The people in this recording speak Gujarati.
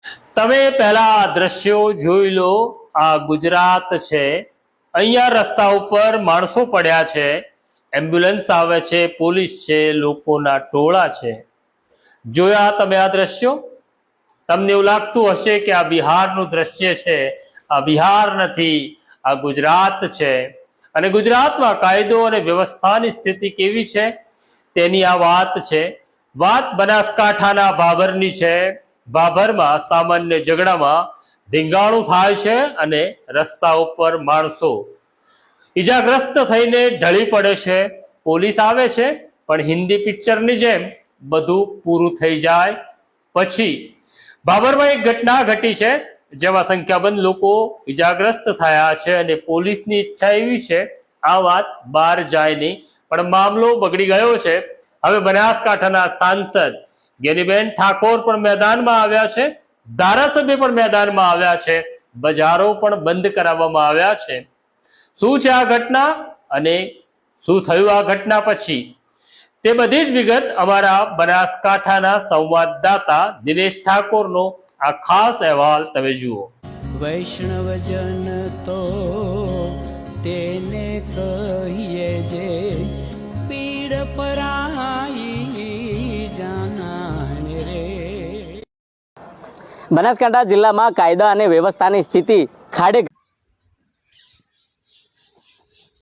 તમે પહેલા દ્રશ્યો જોઈ લો। આ ગુજરાત છે। અહીંયા રસ્તા ઉપર માણસો પડ્યા છે, એમ્બ્યુલન્સ આવે છે, પોલીસ છે, લોકોના ટોળા છે। જોયા તમે આ દ્રશ્યો? તમને એવું લાગતું હશે કે આ બિહારનું દ્રશ્ય છે। આ બિહાર નથી, આ ગુજરાત છે। અને ગુજરાતમાં કાયદો અને વ્યવસ્થાની સ્થિતિ કેવી છે તેની આ વાત છે। વાત બનાસકાંઠાના ભાભરની છે। ભાભરમાં સામાન્ય ઝઘડામાં ધીંગાણું થાય છે અને રસ્તા ઉપર માણસો ઈજાગ્રસ્ત થઈને ઢળી પડે છે। પોલીસ આવે છે, પણ હિન્દી પિક્ચરની જેમ બધું પૂરું થઈ જાય પછી ભાભરમાં એક ઘટના ઘટી છે, જેમાં સંખ્યાબંધ લોકો ઈજાગ્રસ્ત થયા છે અને પોલીસની ઈચ્છા એવી છે આ વાત બહાર જાય નહીં, પણ મામલો બગડી ગયો છે। હવે બનાસકાંઠાના સાંસદ ગેનીબેન ઠાકોર પણ મેદાનમાં આવ્યા છે, ધારાસભ્ય પણ મેદાનમાં આવ્યા છે, બજારો પણ બંધ કરાવવામાં આવ્યા છે। શું છે આ ઘટના અને શું થયું આ ઘટના પછી, તે બધી જ વિગત અમારા બનાસકાંઠાના સંવાદદાતા દિનેશ ઠાકોરનો આ ખાસ અહેવાલ તમે જુઓ। વૈષ્ણવજન તો તેને કહીએ જે પીડ પરાઈ જાનાને રે। બનાસકાંઠા જિલ્લામાં કાયદા અને વ્યવસ્થાની સ્થિતિ ખાડે